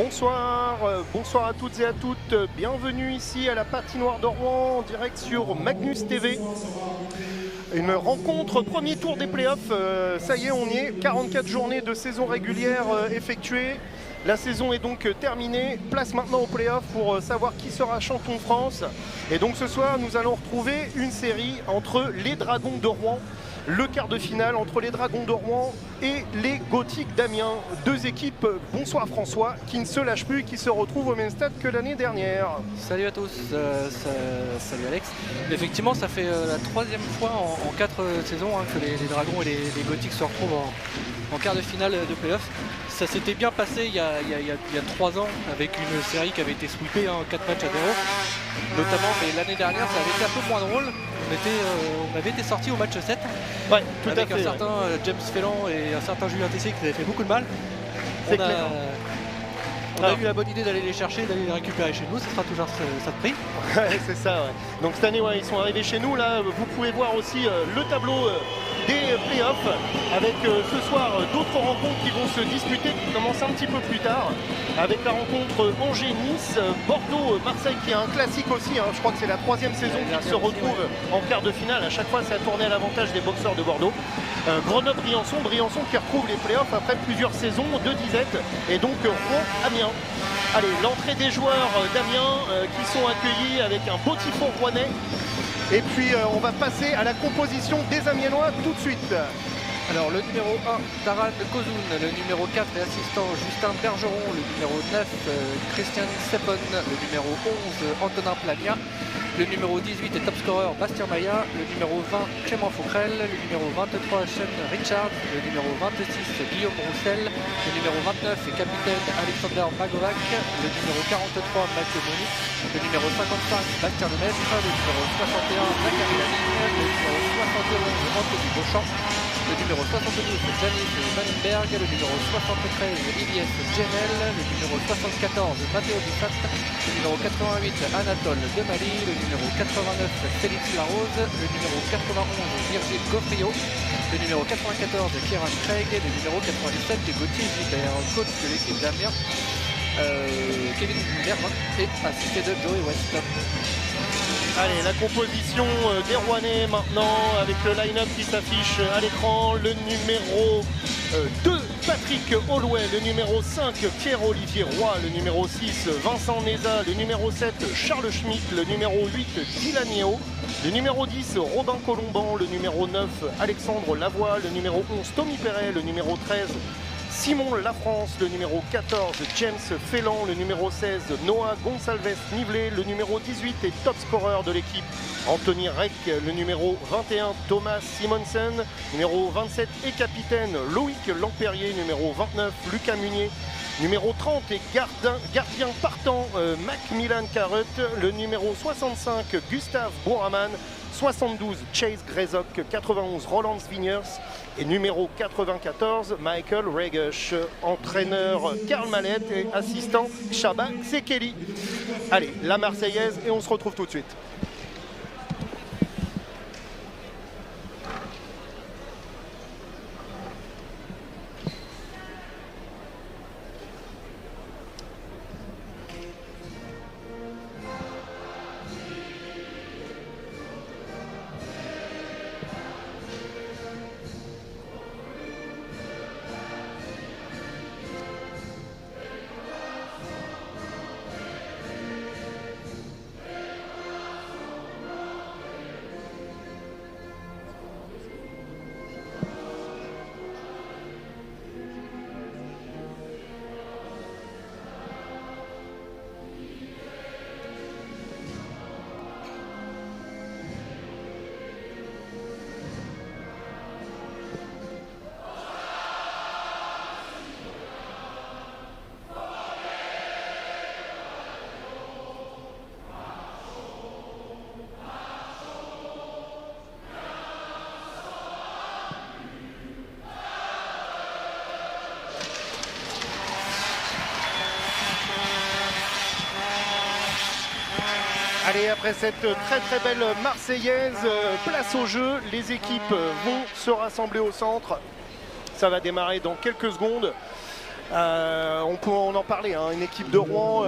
Bonsoir, bonsoir à toutes et à toutes, bienvenue ici à la patinoire de Rouen en direct sur Magnus TV. Une rencontre, premier tour des playoffs, ça y est on y est, 44 journées de saison régulière effectuées. La saison est donc terminée, place maintenant aux playoffs pour savoir qui sera champion de France. Et donc ce soir nous allons retrouver une série entre les Dragons de Rouen, le quart de finale entre les Dragons de Rouen et les Gothiques d'Amiens. Deux équipes, bonsoir François, qui ne se lâchent plus et qui se retrouvent au même stade que l'année dernière. Salut à tous, salut Alex. Effectivement, ça fait la troisième fois en 4 saisons que les Dragons et les Gothiques se retrouvent en quart de finale de playoff. Ça s'était bien passé il y a 3 ans avec une série qui avait été sweepée, 4 matchs à 0 notamment, mais l'année dernière ça avait été un peu moins drôle. On avait été sortis au match 7 ouais, tout avec à fait, un certain James Félan et un certain Julien Tessier qui avaient fait beaucoup de mal. On a eu la bonne idée d'aller les chercher, d'aller les récupérer chez nous, ça sera toujours ça de prix. Ouais, c'est ça, ouais. Donc cette année, ouais, ils sont arrivés chez nous. Là, vous pouvez voir aussi le tableau des playoffs avec ce soir d'autres rencontres qui vont se disputer, qui commencent un petit peu plus tard, avec la rencontre Angers-Nice, Bordeaux-Marseille qui est un classique aussi. Je crois que c'est la 3e saison qu'ils se retrouvent en quart de finale. À chaque fois, ça a tourné à l'avantage des boxeurs de Bordeaux. Grenoble-Briançon, Briançon qui retrouve les playoffs après plusieurs saisons de disette. Et donc Rouen-Amiens. Allez, l'entrée des joueurs d'Amiens qui sont accueillis avec un beau typhon rouennais. Et puis on va passer à la composition des Amiénois tout de suite. Alors le numéro 1, Taran Kozoun, le numéro 4 et assistant Justin Bergeron, le numéro 9, Christian Seppon, le numéro 11, Antonin Plania, le numéro 18 est top scorer Bastien Maillat, le numéro 20 Clément Fouquerel, le numéro 23 Sean Richard, le numéro 26 Guillaume Roussel, le numéro 29 est capitaine Alexander Magovac, le numéro 43 Mathieu Moni, le numéro 55 Bastien Lemaitre, le numéro 61 Zachary Lavigne, le numéro 71 Anthony Beauchamp, le numéro 72 Janis Vandenberg, le numéro 73 Ilyes Genel, le numéro 74 Matteo Buffat, le numéro 88 Anatole Demali, le numéro 89 Félix Larose, le numéro 91 Virgile Gaufrio, le numéro 94 Kieran Craig, le numéro 97 Gauthier Gilbert, coach de l'équipe d'Amiens, Kevin Mervin et assisté de Joey West. Allez, la composition des Rouennais maintenant avec le line-up qui s'affiche à l'écran. Le numéro 2, Patrick Holloway. Le numéro 5, Pierre-Olivier Roy. Le numéro 6, Vincent Neza. Le numéro 7, Charles Schmitt. Le numéro 8, Dylan Yeo. Le numéro 10, Robin Colomban. Le numéro 9, Alexandre Lavoie. Le numéro 11, Tommy Perret. Le numéro 13, Simon Lafrance, le numéro 14, James Félan, le numéro 16, Noah Gonsalves Nivelet, le numéro 18 est top scorer de l'équipe, Anthony Reck, le numéro 21, Thomas Simonsen, numéro 27 et capitaine, Loïc Lampérier, numéro 29, Lucas Munier, numéro 30 et gardien partant, Macmillan Carrot, le numéro 65, Gustave Bouraman, 72, Chase Grezok, 91, Roland Svigers et numéro 94, Michael Regush, entraîneur Karl Mallet et assistant Chaba Sekeli. Allez, la Marseillaise et on se retrouve tout de suite. Allez, après cette très très belle Marseillaise, place au jeu. Les équipes vont se rassembler au centre. Ça va démarrer dans quelques secondes. On en parlait, hein, une équipe de Rouen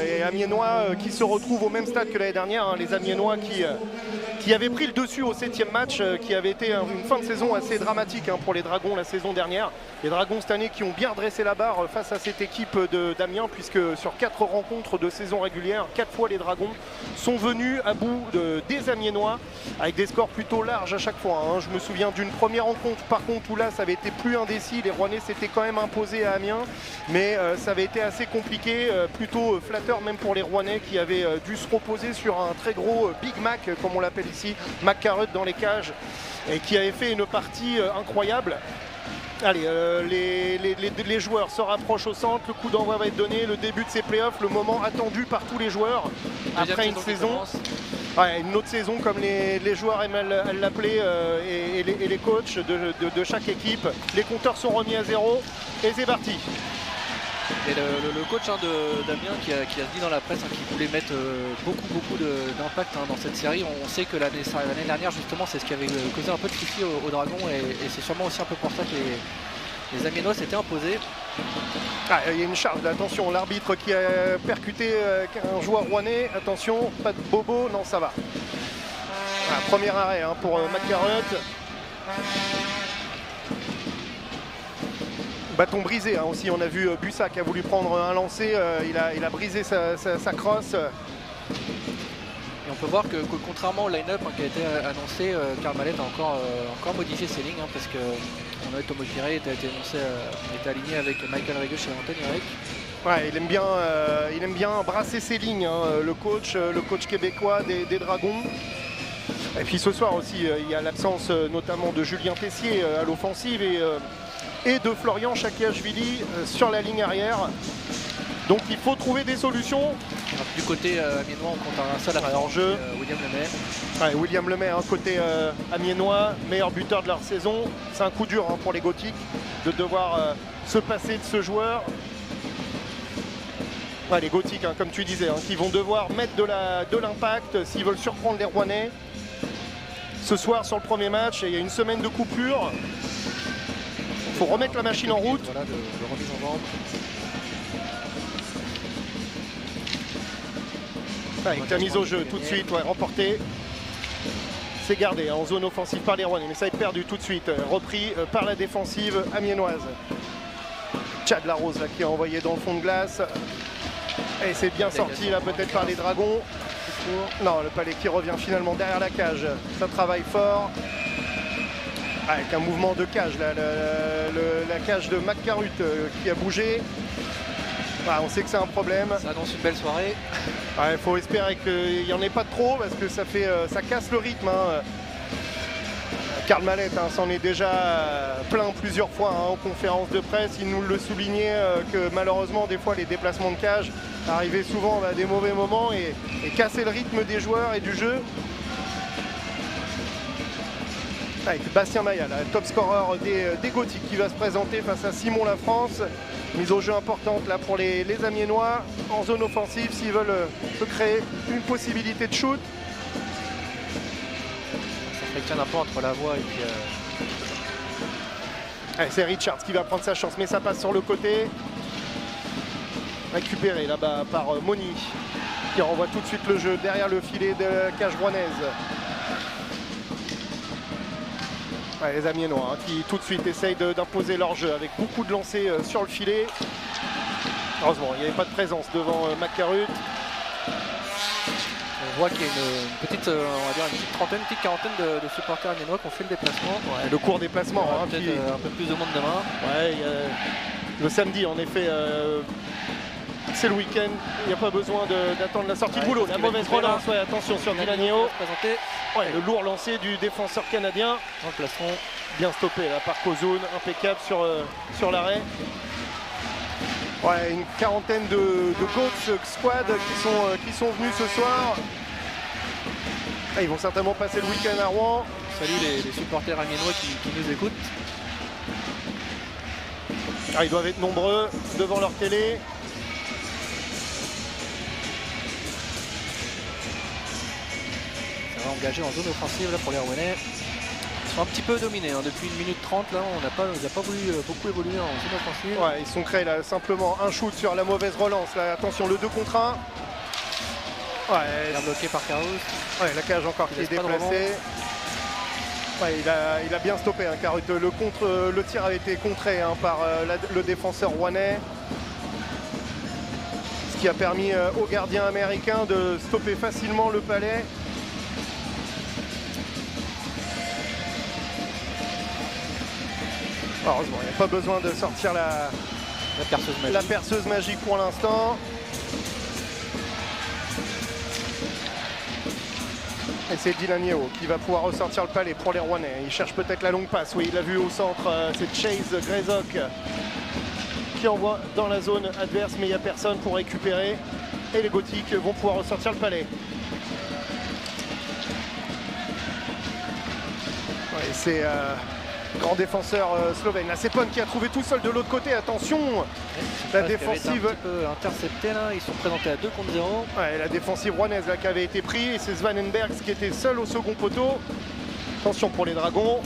et Amiénois qui se retrouvent au même stade que l'année dernière. Hein, les Amiénois qui avaient pris le dessus au 7e match, qui avait été une fin de saison assez dramatique hein, pour les Dragons la saison dernière. Les Dragons cette année qui ont bien redressé la barre face à cette équipe d'Amiens, puisque sur 4 rencontres de saison régulière, 4 fois les Dragons sont venus à bout des Amiénois avec des scores plutôt larges à chaque fois. Hein. Je me souviens d'une première rencontre par contre où là ça avait été plus indécis, les Rouennais s'étaient quand même imposés à Amiens, mais ça avait été assez compliqué, plutôt flatteur même pour les Rouennais qui avaient dû se reposer sur un très gros Big Mac comme on l'appelle ici, McCarrot dans les cages, et qui avait fait une partie incroyable. Allez, les joueurs se rapprochent au centre, le coup d'envoi va être donné, le début de ces playoffs, le moment attendu par tous les joueurs après une saison. Ouais, une autre saison comme les joueurs aiment l'appeler et les coachs de chaque équipe. Les compteurs sont remis à 0 et c'est parti. Et le coach hein, d'Amiens qui a dit dans la presse hein, qu'il voulait mettre beaucoup d'impact hein, dans cette série. On sait que l'année dernière justement c'est ce qui avait causé un peu de soucis aux Dragons et c'est sûrement aussi un peu pour ça que les Amiénois s'étaient imposés. Ah, il y a une charge, attention, l'arbitre qui a percuté un joueur rouennais, attention, pas de bobo, non ça va. Ah, premier arrêt hein, pour McCarrot. Bâton brisé hein, aussi, on a vu Bussa qui a voulu prendre un lancer, il a brisé sa crosse. Et on peut voir que contrairement au line-up hein, qui a été annoncé, Karl Mallet a encore modifié ses lignes hein, parce que Tomo Kirei était aligné avec Michael Regusch et Anthony Eric. Ouais, il aime bien brasser ses lignes, hein, le coach québécois des Dragons. Et puis ce soir aussi, il y a l'absence notamment de Julien Tessier à l'offensive et de Florian Chakiashvili sur la ligne arrière. Donc il faut trouver des solutions. Du côté amiénois, on compte un seul arrêt en jeu, William Lemay. Ouais, William Lemay, hein, côté amiénois, meilleur buteur de leur saison. C'est un coup dur hein, pour les Gothiques de devoir se passer de ce joueur. Ouais, les Gothiques, hein, comme tu disais, hein, qui vont devoir mettre de l'impact s'ils veulent surprendre les Rouennais. Ce soir sur le premier match, il y a une semaine de coupure. Il faut remettre la machine en route. Voilà, de remise en vente. Avec la mise au jeu tout de suite, ouais, remporté. C'est gardé hein, en zone offensive par les Rouennais, mais ça va être perdu tout de suite. Repris par la défensive amiénoise. Chad Larose là, qui est envoyé dans le fond de glace. Et c'est bien sorti là peut-être par les Dragons. Non, le palais qui revient finalement derrière la cage. Ça travaille fort. Avec un mouvement de cage, là, la cage de McCarrot qui a bougé. Ah, on sait que c'est un problème. Ça annonce une belle soirée. Il faut espérer qu'il n'y en ait pas trop parce que ça casse le rythme. Hein. Karl Mallet hein, s'en est déjà plaint plusieurs fois hein, en conférence de presse. Il nous le soulignait que malheureusement des fois les déplacements de cage arrivaient souvent à des mauvais moments et cassaient le rythme des joueurs et du jeu. Avec Bastien Maillat, le top scorer des Gothiques qui va se présenter face à Simon Lafrance. Mise au jeu importante là pour les Amiénois en zone offensive s'ils veulent se créer une possibilité de shoot. Ça frictionne un peu entre la voie et puis... Allez, c'est Richards qui va prendre sa chance, mais ça passe sur le côté. Récupéré là-bas par Moni qui renvoie tout de suite le jeu derrière le filet de la cage rouennaise. Ouais, les Amiénois hein, qui tout de suite essayent d'imposer leur jeu avec beaucoup de lancers sur le filet. Heureusement, il n'y avait pas de présence devant McCarrot. On voit qu'il y a une petite, on va dire une petite trentaine, une petite quarantaine de supporters amiénois qui ont fait le déplacement. Ouais, le court déplacement. Hein, peut-être un peu plus de monde demain. Ouais, le samedi, en effet, c'est le week-end. Il n'y a pas besoin d'attendre la sortie de boulot. La mauvaise relance, ouais, attention sur Dilanio. Ouais, le lourd lancer du défenseur canadien. Dans le plastron. Bien stoppé là par Kozun, impeccable sur l'arrêt. Ouais, une quarantaine de Goats Squad qui sont venus ce soir. Ah, ils vont certainement passer le week-end à Rouen. Salut les supporters amiénois qui nous écoutent. Ah, ils doivent être nombreux devant leur télé. Ça va engager en zone offensive là, pour les Rouennais. Ils sont un petit peu dominés hein. Depuis 1 minute 30 là, on n'a pas voulu beaucoup évoluer en zone offensive. Ouais, ils sont créés là simplement un shoot sur la mauvaise relance. Là, attention, le 2 contre 1. Ouais, Bien bloqué par Carus. ouais, la cage encore qui est déplacée. Ouais, il a bien stoppé hein, car le tir avait été contré hein, par le défenseur rouennais. Ce qui a permis au gardien américain de stopper facilement le palais. Heureusement, il n'y a pas besoin de sortir la perceuse magique pour l'instant. Et c'est Dylan Yeo qui va pouvoir ressortir le palais pour les Rouennais. Il cherche peut-être la longue passe. Oui, il l'a vu au centre. C'est Chase Grezok qui envoie dans la zone adverse, mais il n'y a personne pour récupérer. Et les Gothiques vont pouvoir ressortir le palais. Ouais, c'est grand défenseur slovène. Là, c'est Pon qui a trouvé tout seul de l'autre côté. Attention, la défensive. Un petit peu intercepté là. Ils sont présentés à 2 contre 0. Ouais, la défensive rouennaise là, qui avait été prise. Et c'est Svanenbergs qui était seul au second poteau. Attention pour les Dragons.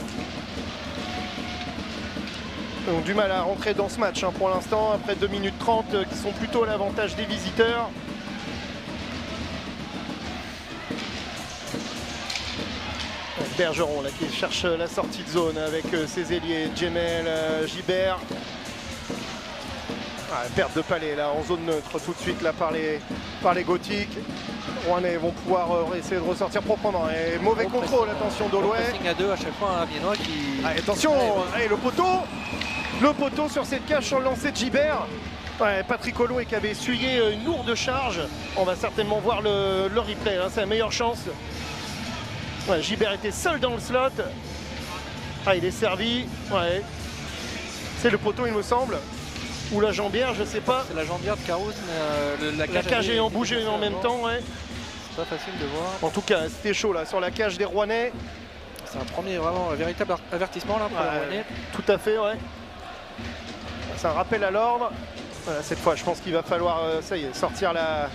Ils ont du mal à rentrer dans ce match hein, pour l'instant. Après 2 minutes 30 qui sont plutôt à l'avantage des visiteurs. Bergeron là, qui cherche la sortie de zone avec ses ailiers, Djemel, Gibert. Ah, perte de palais là en zone neutre tout de suite là par les Gothiques. Rouennais vont pouvoir essayer de ressortir proprement. Et mauvais contrôle, attention d'Holloway. Pressing à 2 à chaque fois un Viennois qui. Ah, attention, allez, le poteau sur cette cage sur le lancer de Gibert. Ouais, Patrick Holloway qui avait essuyé une lourde charge. On va certainement voir le replay, hein, c'est la meilleure chance. Ouais, Gibert était seul dans le slot. Ah, il est servi. Ouais. C'est le poteau, il me semble. Ou la jambière, je sais pas. C'est la jambière de Carus, mais la cage ayant bougé en même temps. Ouais. C'est pas facile de voir. En tout cas, c'était chaud là sur la cage des Rouennais. C'est un premier vraiment véritable avertissement là pour les Rouennais. Tout à fait, ouais. C'est un rappel à l'ordre. Voilà, cette fois, je pense qu'il va falloir, ça y est, sortir la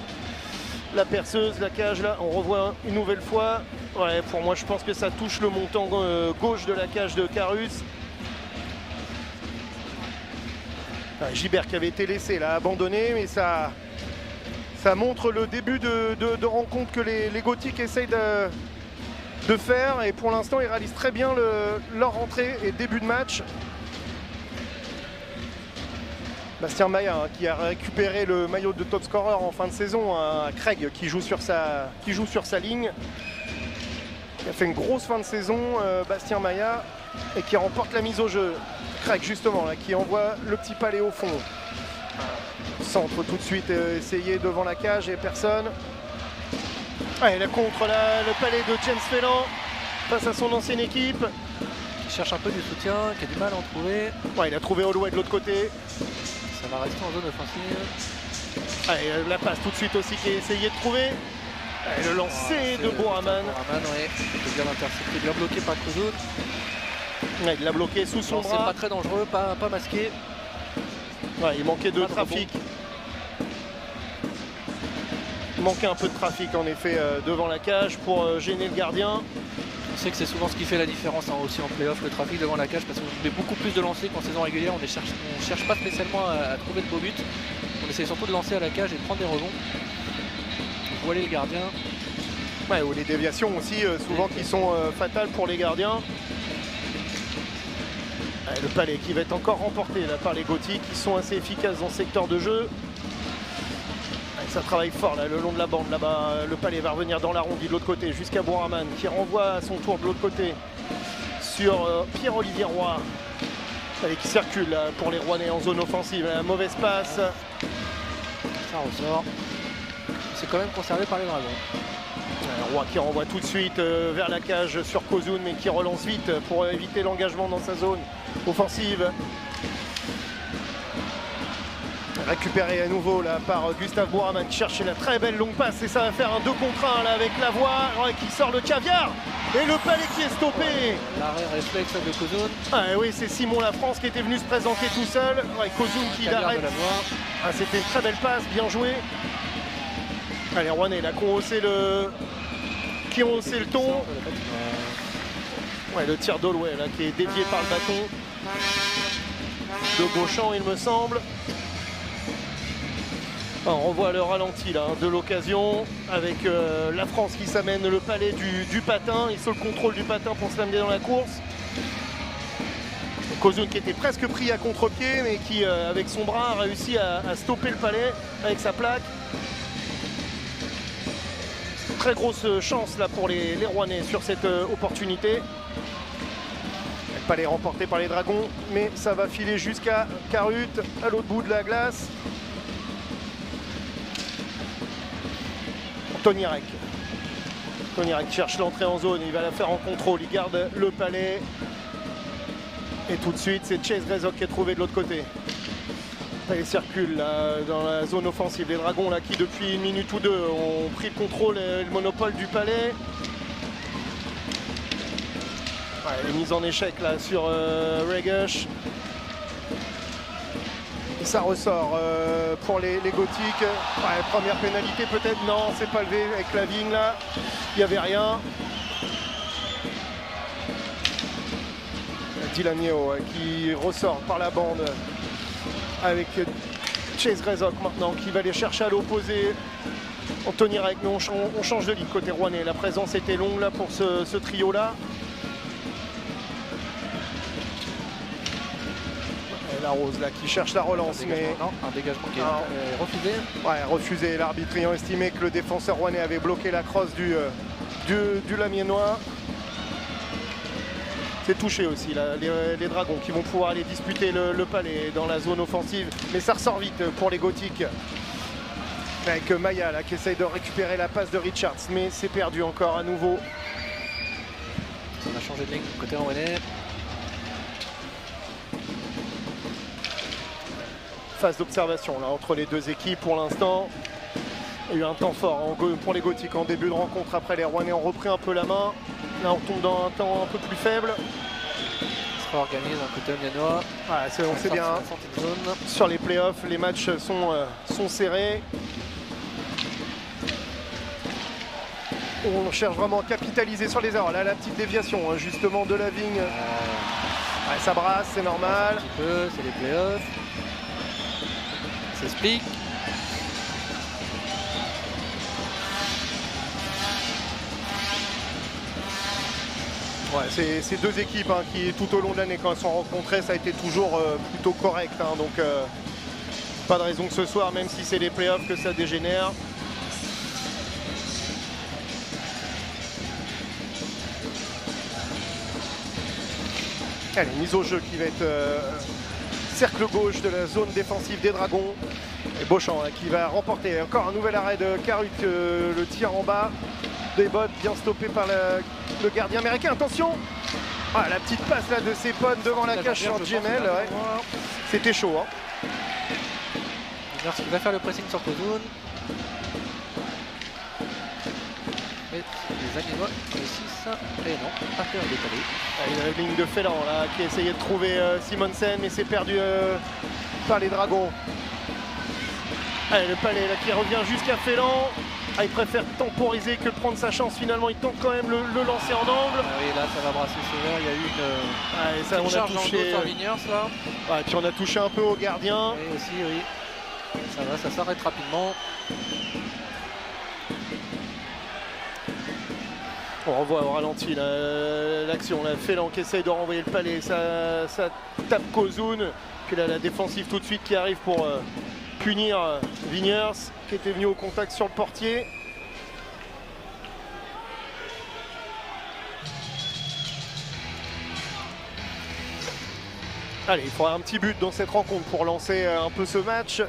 perceuse, la cage là. On revoit une nouvelle fois. Ouais, pour moi, je pense que ça touche le montant gauche de la cage de Carus. Gibert qui avait été laissé là, abandonné, mais ça montre le début de rencontre que les Gothiques essayent de faire. Et pour l'instant, ils réalisent très bien leur entrée et début de match. Bastien Maya hein, qui a récupéré le maillot de top scorer en fin de saison. Hein, Craig qui joue sur sa ligne. Il a fait une grosse fin de saison, Bastien Maya, et qui remporte la mise au jeu. Craig justement, là, qui envoie le petit palais au fond. Centre tout de suite, essayé devant la cage et personne. Ouais, là contre le palais de James Phelan face à son ancienne équipe. Il cherche un peu du soutien, qui a du mal à en trouver. Ouais, il a trouvé Holloway de l'autre côté. Ça va rester en zone offensive. Allez, la passe tout de suite aussi qui est essayé de trouver. Allez, le lancer de Boraman. Boraman, ouais. Il bien intercepté, bien bloqué par Kozoun. Ouais, il l'a bloqué sous son bras. C'est pas très dangereux, pas masqué. Ouais, il manquait de trafic. Il manquait un peu de trafic en effet devant la cage pour gêner le gardien. On sait que c'est souvent ce qui fait la différence hein, aussi en play-off, le trafic devant la cage, parce qu'on met beaucoup plus de lancers qu'en saison régulière. On ne cherche pas spécialement à trouver de beaux buts. On essaie surtout de lancer à la cage et de prendre des rebonds. Voiler le gardien. Ouais, ou les déviations aussi, souvent qui sont fatales pour les gardiens. Ouais, le palais qui va être encore remporté là, par les Gothiques, qui sont assez efficaces dans le secteur de jeu. Ça travaille fort là, le long de la bande là-bas. Le palais va revenir dans l'arrondi de l'autre côté jusqu'à Boraman qui renvoie à son tour de l'autre côté sur Pierre-Olivier Roy. Allez, qui circule là, pour les Rouennais en zone offensive. La mauvaise passe. Ça ressort. C'est quand même conservé par les Dragons. Roy qui renvoie tout de suite vers la cage sur Kozoun, mais qui relance vite pour éviter l'engagement dans sa zone offensive. Récupéré à nouveau là par Gustave Boraman qui cherche la très belle longue passe et ça va faire un 2 contre 1 là avec Lavoie qui sort le caviar et le palais qui est stoppé. L'arrêt réflexe de Kozoun. Ah, oui, c'est Simon Lafrance qui était venu se présenter tout seul. Ouais, Kozoun qui l'arrête. Ah, c'était une très belle passe, bien joué. Allez, Rouennais là qui ont haussé le ton. Ouais, le tir d'Holloway là qui est dévié par le bâton de Beauchamp, il me semble. On revoit le ralenti là, de l'occasion avec la France qui s'amène le palais du patin. Il saute le contrôle du patin pour se l'amener dans la course. Kozun qui était presque pris à contre-pied mais qui avec son bras a réussi à stopper le palais avec sa plaque. Très grosse chance là pour les Rouennais sur cette opportunité. Le palais remporté par les Dragons, mais ça va filer jusqu'à Carut à l'autre bout de la glace. Tony Rek cherche l'entrée en zone, il va la faire en contrôle, il garde le palais. Et tout de suite, c'est Chase Grezok qui est trouvé de l'autre côté. Il circule là, dans la zone offensive. Les Dragons là, qui depuis une minute ou deux ont pris le contrôle et le monopole du palais. Ouais, les mises en échec là sur Regush. Et ça ressort pour les Gothiques. Ouais, première pénalité peut-être, non, c'est pas levé avec la vigne là. Il n'y avait rien. Dylan Yeo qui ressort par la bande avec Chase Grezok maintenant qui va aller chercher à l'opposé. Anthony Rek, mais on change de ligne côté rouennais. La présence était longue là pour ce trio là. La Rose là qui cherche la relance, mais non, un dégagement qui est refusé. Ouais, refusé. L'arbitre ayant estimé que le défenseur rouennais avait bloqué la crosse du Lamiennois. C'est touché aussi là, les Dragons qui vont pouvoir aller disputer le palais dans la zone offensive, mais ça ressort vite pour les Gothiques. Avec Maya là qui essaye de récupérer la passe de Richards, mais c'est perdu encore à nouveau. On a changé de ligne côté rouennais. Phase d'observation là entre les deux équipes pour l'instant. Il y a eu un temps fort pour les Gothiques en début de rencontre. Après, les Rouennais ont repris un peu la main. Là, on tombe dans un temps un peu plus faible. On sera organisé d'un côté amiennois. Ouais, on sait bien. Sur les playoffs, les matchs sont serrés. On cherche vraiment à capitaliser sur les erreurs. Là, la petite déviation justement de la vigne. Ouais, ça brasse, c'est normal. Un petit peu, c'est les playoffs. Ça s'explique. Ouais, ces deux équipes qui tout au long de l'année quand elles sont rencontrées, ça a été toujours plutôt correct. Donc pas de raison que ce soir, même si c'est les playoffs, que ça dégénère. Allez, mise au jeu qui va être cercle gauche de la zone défensive des Dragons. Et Beauchamp qui va remporter encore un nouvel arrêt de Carut, le tir en bas. Des bottes bien stoppé par le gardien américain. Attention, la petite passe là de Sepon devant la cage sur Djemel. Ouais. C'était chaud. Qui va faire le pressing sur Kozun. Et les Amiennois réussissent. Et non, pas faire décaler. Il y a la ligne de Félan là, qui essayait de trouver Simonsen, mais c'est perdu par les Dragons. Allez, le palais là, qui revient jusqu'à Félan. Il préfère temporiser que de prendre sa chance. Finalement, il tente quand même le lancer en angle. Oui, là, ça va brasser sévère. Il y a eu une, ça, on a touché sur Vigners, là. Ouais, puis on a touché un peu au gardien. Et aussi, oui. Ça s'arrête rapidement. On revoit au ralenti l'action. Félan qui essaye de renvoyer le palais. Ça tape Kozun. Puis là, la défensive tout de suite qui arrive pour punir Vigners, qui était venu au contact sur le portier. Allez, il faudra un petit but dans cette rencontre pour lancer un peu ce match. C'est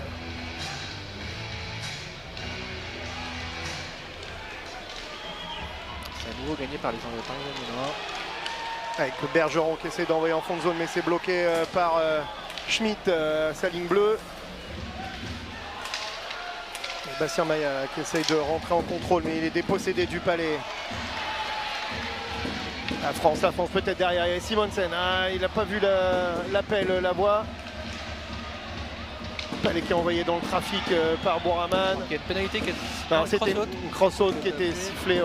à nouveau gagné par les Amiennois. Avec Bergeron qui essaie d'envoyer en fond de zone, mais c'est bloqué par Schmitt, sa ligne bleue. Bastien Maya qui essaye de rentrer en contrôle, mais il est dépossédé du palais. La France peut-être derrière. Il y a Simonsen, il n'a pas vu l'appel, la voix. Palais qui est envoyé dans le trafic par Boraman. Il y a une pénalité qui est... C'était une cross-out qui était sifflée,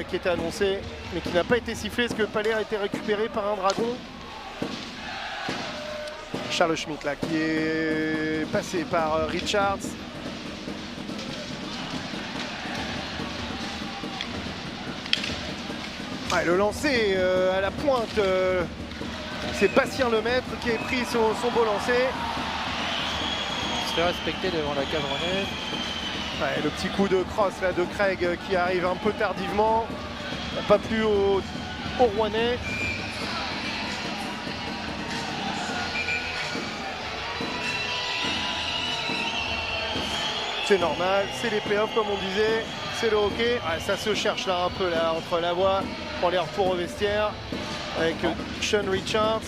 qui était annoncée, mais qui n'a pas été sifflée parce que Palais a été récupéré par un dragon. Charles Schmitt là qui est passé par Richards. Ouais, le lancer à la pointe, c'est Bastien Lemaître qui a pris son beau lancer. Il se fait respecter devant la cage rouennaise. Ouais, le petit coup de crosse là de Craig qui arrive un peu tardivement. Pas plu au Rouennais. C'est normal, c'est les playoffs comme on disait, c'est le hockey. Ouais, ça se cherche là un peu là entre la voie pour les retours au vestiaire avec Sean Richards.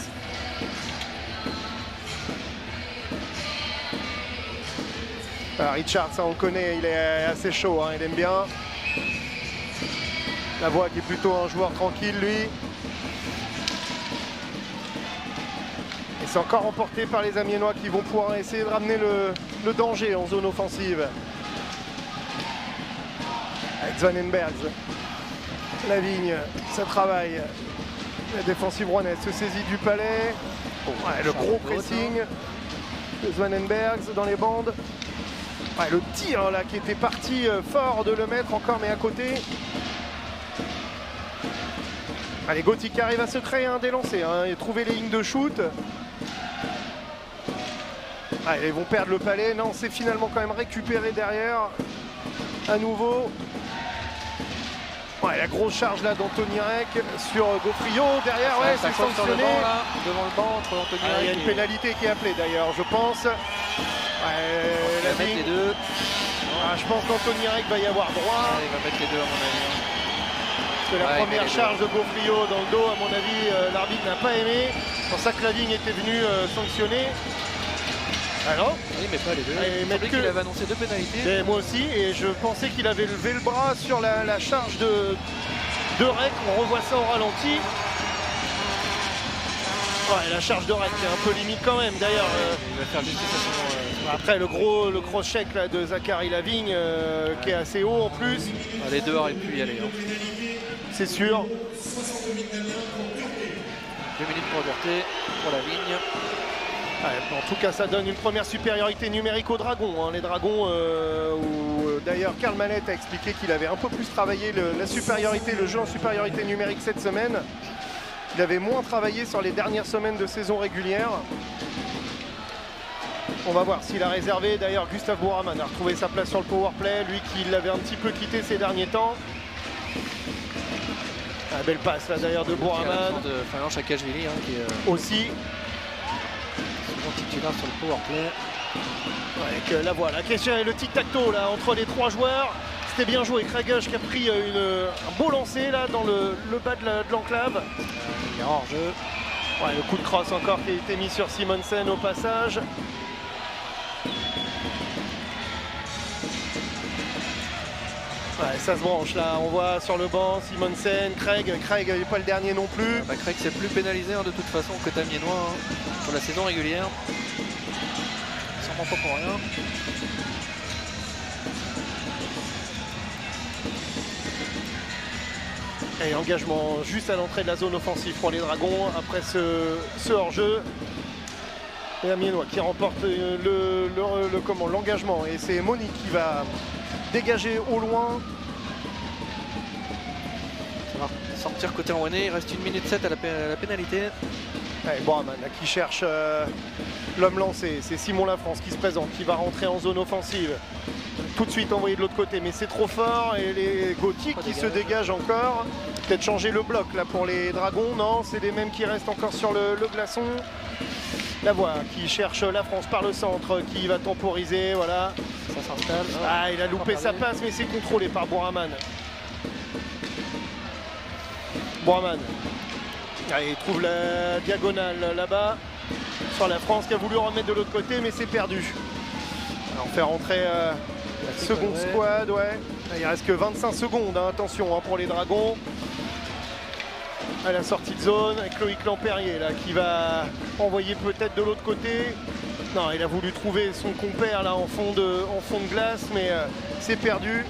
Alors Richards, ça on le connaît, il est assez chaud, hein, il aime bien. La voie qui est plutôt un joueur tranquille lui. Et c'est encore emporté par les Amiénois qui vont pouvoir essayer de ramener le danger en zone offensive. Avec Zwanenbergs. Lavigne, ça travaille. La défensive rouennaise se saisit du Palais. Ouais, le gros pressing de Zwanenbergs dans les bandes. Ouais, le tir là qui était parti fort de le mettre encore mais à côté. Allez, Gothic arrive à se créer un délancé hein, et trouver les lignes de shoot. Allez, ils vont perdre le Palais. Non, c'est finalement quand même récupéré derrière. À nouveau. Ouais, la grosse charge là d'Anthony Rec sur Gaufrio. Derrière, ouais, c'est sanctionné. Sur le banc, là, devant le banc entre Anthony Rec. Il y a une pénalité qui est appelée d'ailleurs, je pense. Il va mettre les deux. Je pense qu'Anthony Rec va y avoir droit. Il va mettre les deux à mon avis. Parce que la première charge de Gaufrio dans le dos, à mon avis, l'arbitre n'a pas aimé. C'est pour ça que Lavigne était venu sanctionner. Ah non? Oui, mais pas les deux. Il semblait qu'il avait annoncé deux pénalités. Et moi aussi, et je pensais qu'il avait levé le bras sur la charge de Rec. On revoit ça au ralenti. Ouais, la charge de Rec est un peu limite quand même. D'ailleurs, il va faire justice à son... après le cross-check là, de Zachary Lavigne qui est assez haut en plus. Les deux auraient pu y aller. Hein. C'est sûr. 2 minutes pour aborter pour Lavigne. Ouais, en tout cas, ça donne une première supériorité numérique aux Dragons. Hein. Les Dragons, où d'ailleurs Karl Mallette a expliqué qu'il avait un peu plus travaillé la supériorité, le jeu en supériorité numérique cette semaine. Il avait moins travaillé sur les dernières semaines de saison régulière. On va voir s'il a réservé. D'ailleurs, Gustave Boraman a retrouvé sa place sur le powerplay, lui qui l'avait un petit peu quitté ces derniers temps. Ah, belle passe là d'ailleurs de Boraman. De Finlande Chakashvili hein, qui est aussi titulaire sur le powerplay. Avec la voie, la question est le tic-tac-toe là entre les trois joueurs. C'était bien joué. Craigush qui a pris un beau lancer là dans le bas de l'enclave. Il est hors jeu. Ouais, le coup de crosse encore qui a été mis sur Simonsen au passage. Ouais, ça se branche là, on voit sur le banc Simonsen, Craig n'est pas le dernier non plus. Craig c'est plus pénalisé hein, de toute façon que Amiénois hein, sur la saison régulière. Sûrement pas pour rien. Et engagement juste à l'entrée de la zone offensive pour les Dragons après ce hors-jeu. Et Amiénois qui remporte l'engagement et c'est Moni qui va dégager au loin. Ça va sortir côté rouennais, il reste 1 minute 7 à la pénalité. Ouais, Boraman là, qui cherche l'homme lancé, c'est Simon Lafrance qui se présente, qui va rentrer en zone offensive. Tout de suite envoyé de l'autre côté, mais c'est trop fort et les Gothiques qui se dégagent encore. Peut-être changer le bloc là pour les Dragons, non, c'est les mêmes qui restent encore sur le glaçon. La voie qui cherche la France par le centre, qui va temporiser, voilà. Ça s'installe. Ah, il a loupé sa passe, mais c'est contrôlé par Boraman. Boraman. Allez, il trouve la diagonale là-bas sur la France qui a voulu remettre de l'autre côté, mais c'est perdu. Alors, on fait rentrer la seconde squad, ouais. Il reste que 25 secondes, hein, attention hein, pour les Dragons. À la sortie de zone avec Loïc Lampérier là, qui va envoyer peut-être de l'autre côté. Non, il a voulu trouver son compère là en fond de glace, mais c'est perdu.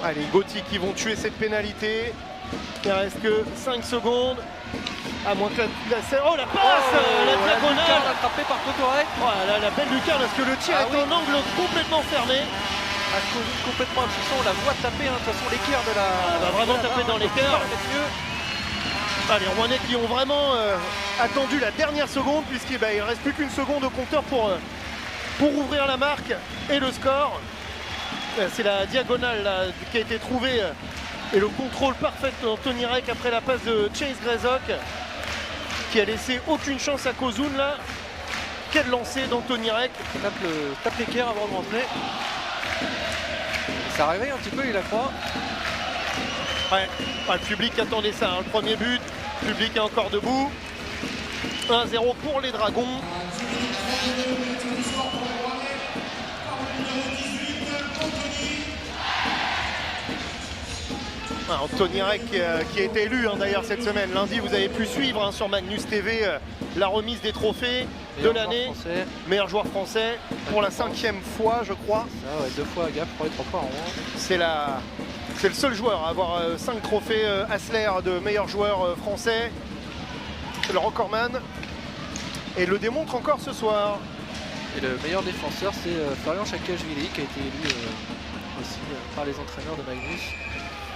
Allez, Gauthier qui vont tuer cette pénalité. Il reste que 5 secondes. À moins que oh la passe, la diagonale attrapée par Totorek. Voilà, la belle lucarne, parce que le tir est en angle complètement fermé. Complètement absent, on la voit taper, hein. De toute façon l'équerre de la... Elle va vraiment taper dans l'équerre. Les Rouennais qui ont vraiment attendu la dernière seconde, puisqu'il ne reste plus qu'une seconde au compteur pour ouvrir la marque et le score. C'est la diagonale là, qui a été trouvée et le contrôle parfait d'Anthony Reck après la passe de Chase Graysock, qui a laissé aucune chance à Kozun là. Quel lancer d'Anthony Reck. Tape l'équerre avant de rentrer. Ça réveille un petit peu, il la croit. Ouais, le public attendait ça, hein. Le premier but, le public est encore debout. 1-0 pour les Dragons. Anthony Reck qui a été élu d'ailleurs cette semaine. Lundi, vous avez pu suivre sur Magnus TV la remise des trophées de l'année. Meilleur joueur français pour la 5e fois, je crois. Ça, ouais, 2 fois à Gap, je crois, 3 fois en haut. C'est le seul joueur à avoir 5 trophées Hassler de meilleur joueur français. C'est le recordman. Et le démontre encore ce soir. Et le meilleur défenseur, c'est Florian Chakashvili, qui a été élu aussi par les entraîneurs de Magnus.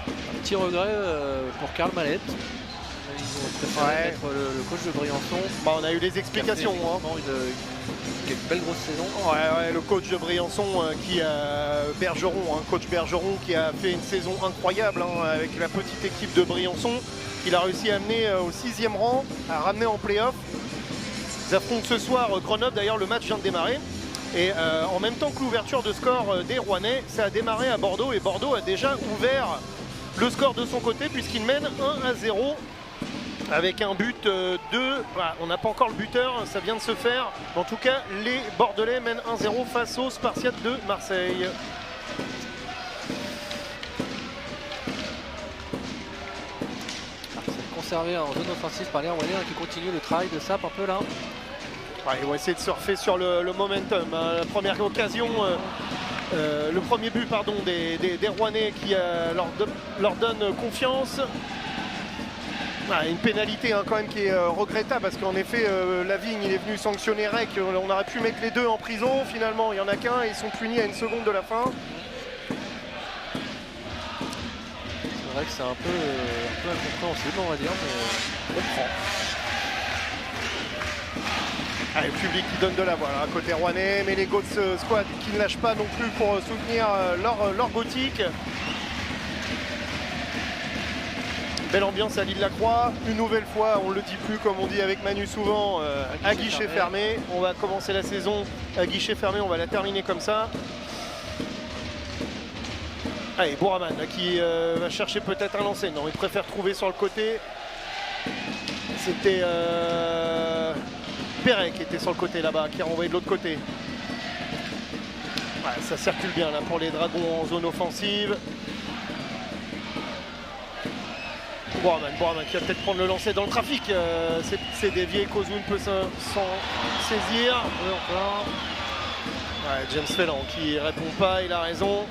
Un petit regret pour Karl Mallette. Ils ont préféré mettre le coach de Briançon. On a eu les explications. Une belle grosse saison. Ouais, le coach de Briançon Bergeron, coach Bergeron qui a fait une saison incroyable avec la petite équipe de Briançon. Il a réussi à amener au 6e rang, à ramener en play-off. Ils affrontent ce soir Grenoble, d'ailleurs le match vient de démarrer. Et en même temps que l'ouverture de score des Rouennais, ça a démarré à Bordeaux et Bordeaux a déjà ouvert le score de son côté puisqu'il mène 1-0 avec un but de... Voilà, on n'a pas encore le buteur, ça vient de se faire. En tout cas, les Bordelais mènent 1-0 face aux Spartiates de Marseille. C'est conservé en zone offensive par les Rouennais qui continue le travail de Sap un peu là. Ils vont essayer de surfer sur le momentum. La première occasion, le premier but des Rouennais qui leur donne confiance. Une pénalité quand même qui est regrettable parce qu'en effet Lavigne il est venu sanctionner Reck. On aurait pu mettre les deux en prison, finalement il n'y en a qu'un et ils sont punis à 1 seconde de la fin. C'est vrai que c'est un peu incompréhensible on va dire, mais on prend. Le public qui donne de la voix à côté Rouennais, mais les Goats Squad qui ne lâchent pas non plus pour soutenir leur gothique. Belle ambiance à l'Île-la-Croix, une nouvelle fois, on ne le dit plus comme on dit avec Manu souvent, à guichet fermé. On va commencer la saison à guichet fermé, on va la terminer comme ça. Allez, Bouraman qui va chercher peut-être un lancer. Non, il préfère trouver sur le côté. C'était Perret qui était sur le côté là-bas, qui a renvoyé de l'autre côté. Ça circule bien là pour les Dragons en zone offensive. Bouraman qui va peut-être prendre le lancer dans le trafic. C'est dévié, Kozun peut s'en saisir. James Felland qui répond pas, il a raison.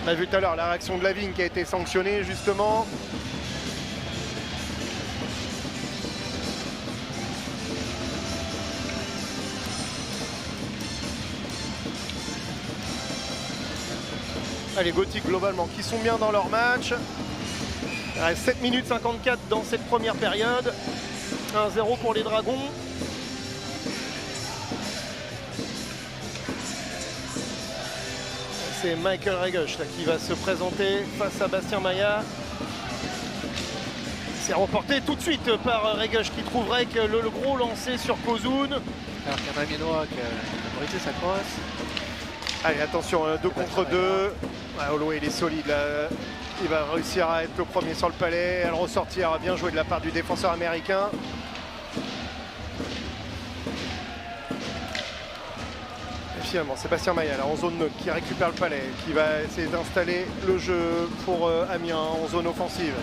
On a vu tout à l'heure la réaction de Lavigne qui a été sanctionnée justement. Les Gothiques globalement qui sont bien dans leur match. 7 minutes 54 dans cette première période. 1-0 pour les Dragons. C'est Michael Regush qui va se présenter face à Bastien Maillat. C'est remporté tout de suite par Regush qui trouverait que le gros lancé sur Kozun. Alors qu'il y a un Amiénois qui a brisé sa crosse. Allez, attention, 2 contre 2. Holloway, il est solide là. Il va réussir à être le premier sur le palais, à le ressortir. Bien joué de la part du défenseur américain. Et finalement, Sébastien Maillat là, en zone neutre qui récupère le palais, qui va essayer d'installer le jeu pour Amiens en zone offensive.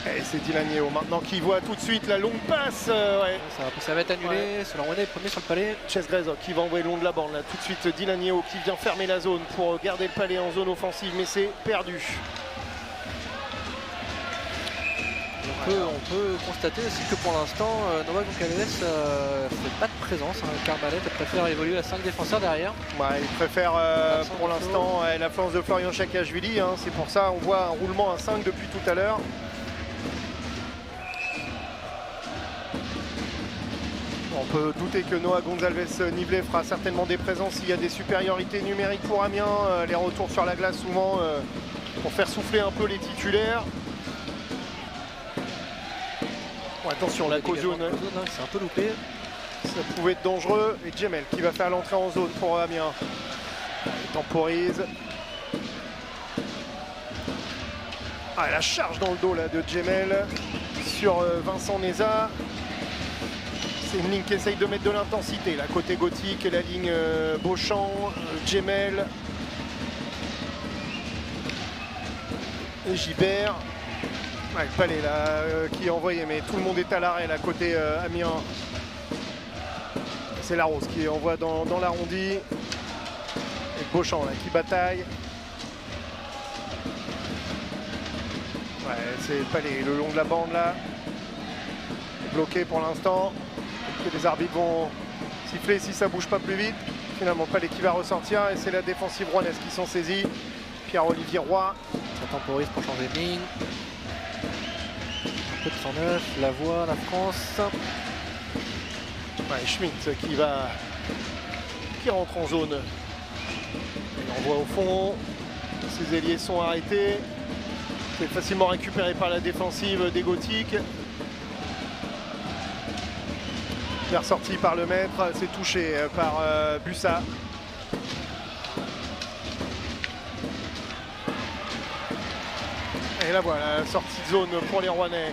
Et c'est Dilanieo maintenant qui voit tout de suite la longue passe. Ouais. Ça va être annulé. Selon Rouenet, premier sur le palais. Chess Grezok qui va envoyer le long de la bande. Là, tout de suite Dilanieo qui vient fermer la zone pour garder le palais en zone offensive, mais c'est perdu. On peut constater aussi que pour l'instant, Novak Goncalves ne fait pas de présence. Carbalet préfère évoluer à 5 défenseurs derrière. Ouais, il préfère pour l'instant l'influence de Florian Chakashvili. C'est pour ça on voit un roulement à 5 depuis tout à l'heure. On peut douter que Noah Gonzalez-Nivelet fera certainement des présences s'il y a des supériorités numériques pour Amiens. Les retours sur la glace souvent pour faire souffler un peu les titulaires. Bon, attention, la Kozun, c'est un peu loupé. Ça pouvait être dangereux. Et Djemel qui va faire l'entrée en zone pour Amiens. Il temporise. La charge dans le dos là, de Djemel sur Vincent Neza. C'est une ligne qui essaye de mettre de l'intensité. La côté gothique et la ligne Beauchamp, Djemel. Et Gibert. Le palais là qui est envoyé, mais tout le monde est à l'arrêt là côté Amiens. C'est Larose qui envoie dans l'arrondi. Et Beauchamp là qui bataille. Ouais, c'est le palais le long de la bande là. Bloqué pour l'instant. Les arbitres vont siffler si ça bouge pas plus vite. Finalement, le palais qui va ressortir et c'est la défensive rouennaise qui sont saisis. Pierre-Olivier Roy. Ça temporise pour changer de ligne. Un peu de 109, la voix, la France. Ouais, Schmitt qui rentre en zone. Il envoie au fond. Ses ailiers sont arrêtés. C'est facilement récupéré par la défensive des Gothiques. Bien ressorti par le maître, c'est touché par Bussa. Et là voilà, sortie de zone pour les Rouennais.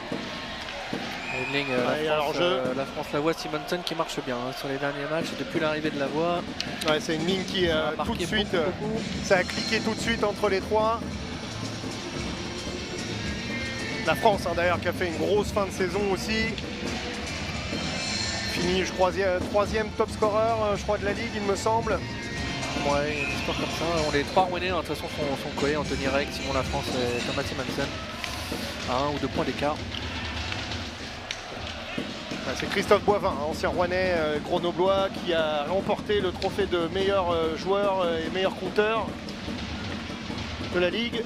Une ligne, la France Lavoie Simonson qui marche bien sur les derniers matchs depuis l'arrivée de Lavoie. Ouais, c'est une ligne qui tout de suite, beaucoup. Ça a cliqué tout de suite entre les trois. La France d'ailleurs qui a fait une grosse fin de saison aussi. Fini, je crois, troisième top scorer, je crois, de la Ligue, il me semble. Ouais, une histoire comme ça. Les trois Rouennais, de toute façon, sont collés. Anthony Reck, Simon Lafrance et Thomas Simonsen. À 1 ou 2 points d'écart. C'est Christophe Boivin, ancien Rouennais grenoblois, qui a remporté le trophée de meilleur joueur et meilleur compteur de la Ligue.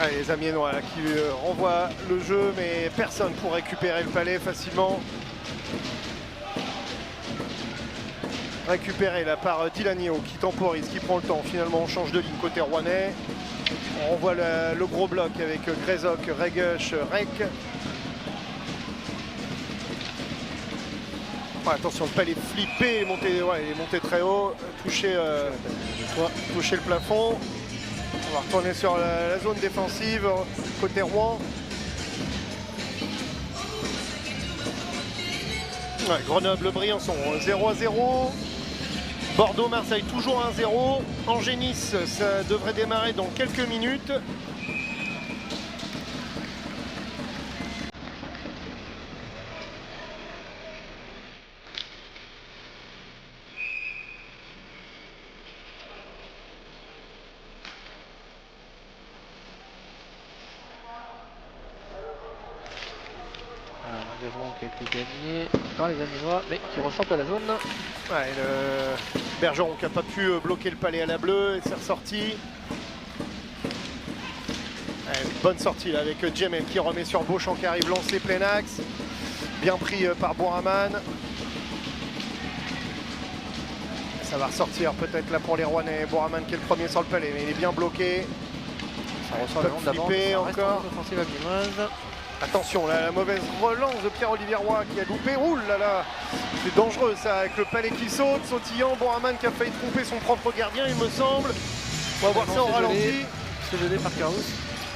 Allez, les Amiénois qui renvoient le jeu, mais personne pour récupérer le palais facilement. Récupéré là par Dilanieo qui temporise, qui prend le temps. Finalement, on change de ligne côté rouennais. On renvoie le gros bloc avec Grezok, Regush, Rek. Ouais, attention, le palais flippé, il est monté très haut, touché le plafond. On va retourner sur la zone défensive côté Rouen. Ouais, Grenoble-Briançon 0-0. Bordeaux-Marseille toujours 1-0. Angers-Nice, ça devrait démarrer dans quelques minutes. Qui a été gagné par les Amiénois, mais qui ressortent à la zone. Ouais, le Bergeron qui n'a pas pu bloquer le palais à la bleue et c'est ressorti. Ouais, bonne sortie là avec Djemel qui remet sur Beauchamp qui arrive lancé plein axe. Bien pris par Bouraman. Ça va ressortir peut-être là pour les Rouennais. Bouraman qui est le premier sur le palais, mais il est bien bloqué. Ça ressort le long d'avant, encore. Offensive amiénoise. Attention, là, la mauvaise relance de Pierre-Olivier Roy qui a loupé. Ouh là là, c'est dangereux ça, avec le palais qui saute, sautillant. Bouraman qui a failli tromper son propre gardien, il me semble. On va voir ça en ralenti. C'est gelé par Carlos.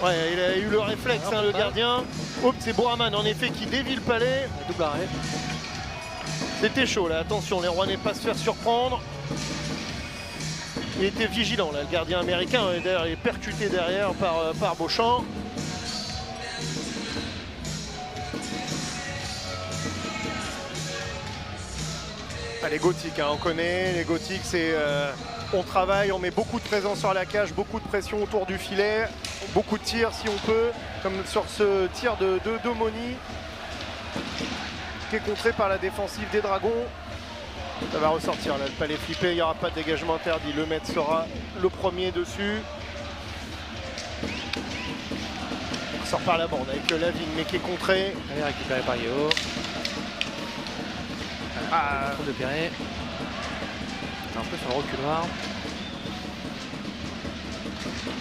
Ouais, il a eu le réflexe, le gardien. Oups, c'est Bouraman en effet qui dévie le palais. Double arrêt. C'était chaud là, attention, les Rouennais pas se faire surprendre. Il était vigilant, là, le gardien américain. Et d'ailleurs, il est percuté derrière par Beauchamp. Ah, les gothiques, hein, on connaît. Les gothiques, c'est on travaille, on met beaucoup de présence sur la cage, beaucoup de pression autour du filet, beaucoup de tirs si on peut, comme sur ce tir de Domoni, qui est contré par la défensive des Dragons. Ça va ressortir là, le palais flippé, il n'y aura pas de dégagement interdit. Le maître sera le premier dessus. On sort par la bande avec Lavigne, mais qui est contré. Allez, récupéré par Yeo. De Perret. Un peu sur le reculoir.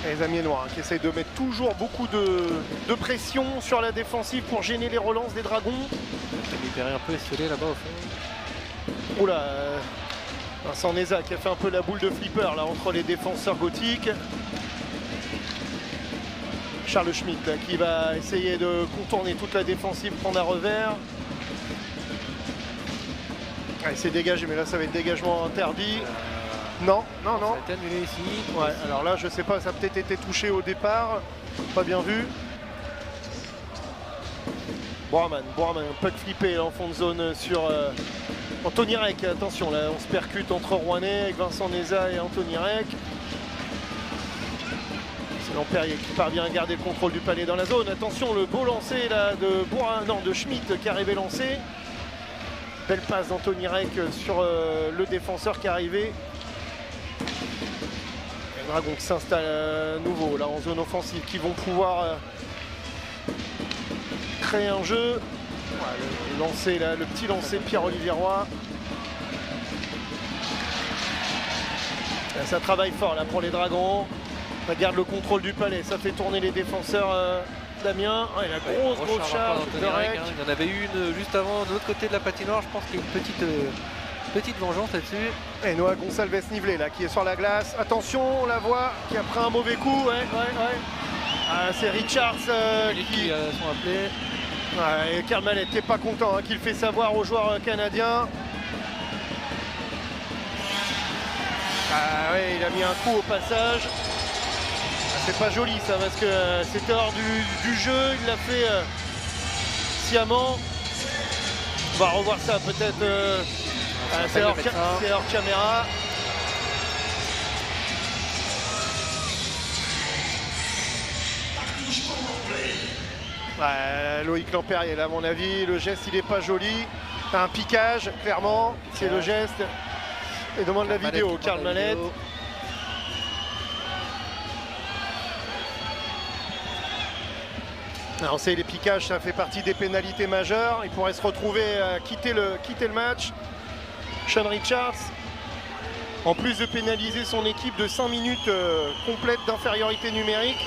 Et les Amiénois qui essayent de mettre toujours beaucoup de pression sur la défensive pour gêner les relances des Dragons. Perret un peu esselé là-bas au fond. Oula, Vincent Neza qui a fait un peu la boule de flipper là entre les défenseurs gothiques. Charles Schmitt là, qui va essayer de contourner toute la défensive, prendre un revers. Il s'est dégagé, mais là ça va être dégagement interdit. Non. Ça va être annulé ici. Ouais, alors là je sais pas, ça a peut-être été touché au départ. Pas bien vu. Boerman, un puck flippé en fond de zone sur Anthony Reck. Attention, là on se percute entre Rouennais avec Vincent Neza et Anthony Reck. C'est Lampérier qui parvient à garder le contrôle du palais dans la zone. Attention, le beau lancer là de Schmitt qui arrivait lancé. Belle passe d'Anthony Reck sur le défenseur qui est arrivé. Les Dragons qui s'installent à nouveau là en zone offensive, qui vont pouvoir créer un jeu. Ouais, le petit lancer de Pierre-Olivier Roy. Là, ça travaille fort là pour les Dragons. Ça garde le contrôle du palais, ça fait tourner les défenseurs d'Amiens. Ouais, la grosse charge de Reck. Il y en avait une juste avant de l'autre côté de la patinoire. Je pense qu'il y a une petite vengeance là-dessus. Et Noah Gonçalves Nivelet là qui est sur la glace. Attention, on la voit qui a pris un mauvais coup. Ouais. Ah, c'est Richards qui sont appelés. Ouais, et Karl Mallette qui n'est pas content, qui le fait savoir aux joueurs canadiens. Ah ouais, il a mis un coup au passage. C'est pas joli ça parce que c'était hors du jeu, il l'a fait sciemment. On va revoir ça peut-être. C'est hors caméra. Ouais, Loïc Lampérier, à mon avis, le geste il est pas joli. Un piquage, clairement, c'est le geste. Et demande la vidéo, Karl Mallette. On sait les piquages, ça fait partie des pénalités majeures. Il pourrait se retrouver à quitter le match. Sean Richards, en plus de pénaliser son équipe de 5 minutes complètes d'infériorité numérique,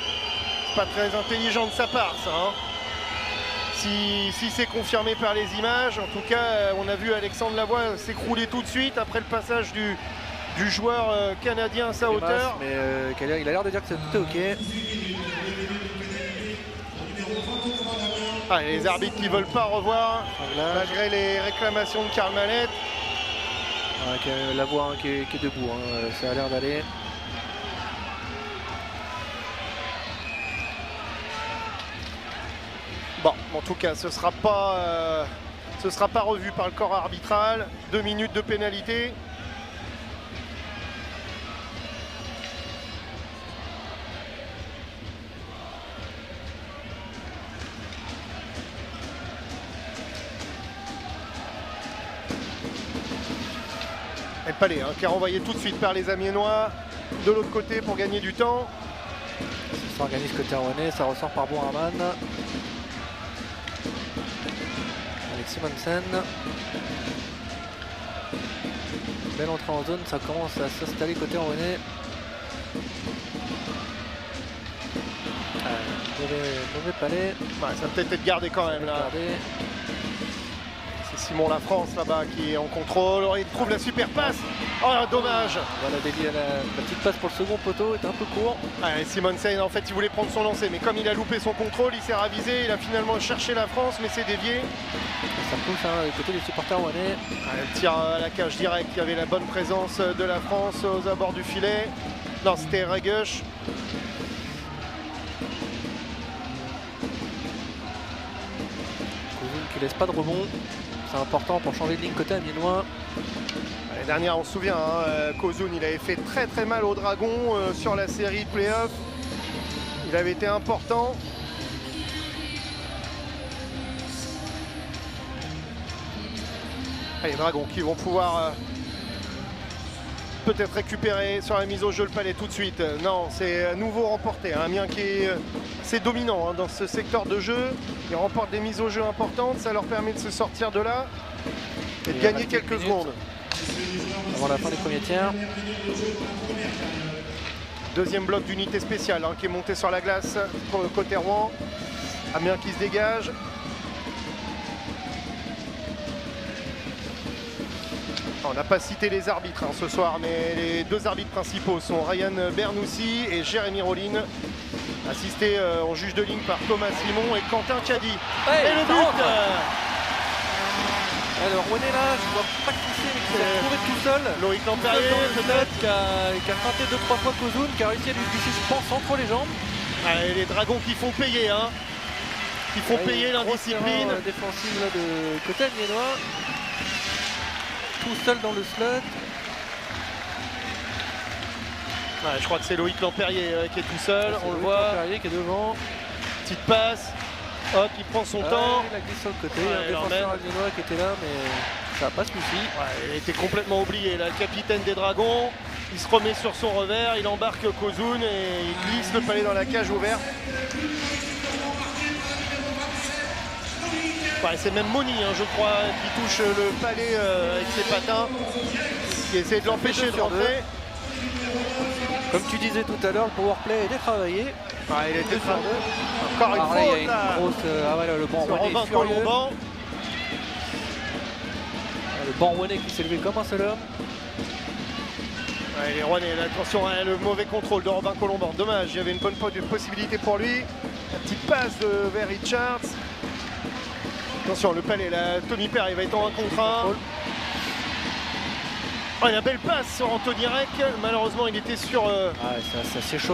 c'est pas très intelligent de sa part ça. Hein. Si c'est confirmé par les images, en tout cas on a vu Alexandre Lavoie s'écrouler tout de suite après le passage du joueur canadien à sa hauteur. Mais il a l'air de dire que c'était ok. Ah, les arbitres qui veulent pas revoir malgré les réclamations de Karl Mallette. Lavoie qui est debout, hein, ça a l'air d'aller. Bon, en tout cas, ce sera pas revu par le corps arbitral. 2 minutes de pénalité. Et le palais qui est renvoyé tout de suite par les Amiénois de l'autre côté pour gagner du temps. Ça s'organise côté Rouennais, ça ressort par Boerman. Avec Simonsen. Belle entrée en zone, ça commence à s'installer côté Rouennais. Mauvais palais. Ouais, ça va peut-être être gardé quand même là. C'est Simon Lafrance là-bas qui est en contrôle. Il trouve la super passe. Oh, dommage. Voilà, la petite passe pour le second poteau est un peu court. Ouais, Simonsen, en fait, il voulait prendre son lancer, mais comme il a loupé son contrôle, il s'est ravisé. Il a finalement cherché la France, mais c'est dévié. Ça pousse du côté des supporters rouennais. Le tir à la cage direct, il y avait la bonne présence de la France aux abords du filet. Non, c'était Regush. Kouzun qui laisse pas de rebond. C'est important pour changer de ligne côté amiénois. L'année dernière, on se souvient, Kouzun, il avait fait très très mal aux Dragons sur la série de play-off. Il avait été important. Les Dragons qui vont pouvoir peut-être récupérer sur la mise au jeu le palais tout de suite. Non, c'est à nouveau remporté. Amiens qui est assez dominant dans ce secteur de jeu. Ils remportent des mises au jeu importantes. Ça leur permet de se sortir de là et de gagner quelques secondes. Avant la fin des premiers tiers. Deuxième bloc d'unité spéciale qui est monté sur la glace côté Rouen. Amiens qui se dégage. On n'a pas cité les arbitres ce soir, mais les deux arbitres principaux sont Ryan Bernoussi et Jérémy Rollin, assistés en juge de ligne par Thomas Simon et Quentin Caddy. Hey, et le but Alors Rouennais là, je vois pas qui c'est, mais qui s'est retrouvé tout seul. Loïc Lampérier, peut-être, qui a feinté 2-3 fois Kouzun, qui a réussi à lui glisser, je pense, entre les jambes. Allez, les Dragons qui font payer, qui font payer l'indiscipline. Défensive là, de côté amiénois. Tout seul dans le slot. Je crois que c'est Loïc Lampérier qui est tout seul, on le voit. Lampérier qui est devant. Petite passe, hop, il prend son temps. Il a glissé sur le côté, un défenseur amiénois qui était là, mais ça n'a pas suffi. Il était complètement oublié, là, le capitaine des Dragons. Il se remet sur son revers, il embarque Kouzun et il glisse le palais dans la cage ouverte. C'est même Moni, je crois, qui touche le palais avec ses patins, qui essaie de l'empêcher de rentrer. Comme tu disais tout à l'heure, le powerplay est travaillé. Il était encore une faute. Il y a une grosse. Le banc Rouennais furieux. Le banc Rouennais qui s'est levé comme un seul homme. Les Rouennais, attention, le mauvais contrôle de Robin Colomban. Dommage, il y avait une bonne possibilité pour lui. La petite passe vers Richards. Attention, le palais, là, Tony Perry il va être en 1 contre 1. La belle passe sur Anthony Reck. Malheureusement, il était sur... ça s'échauffe.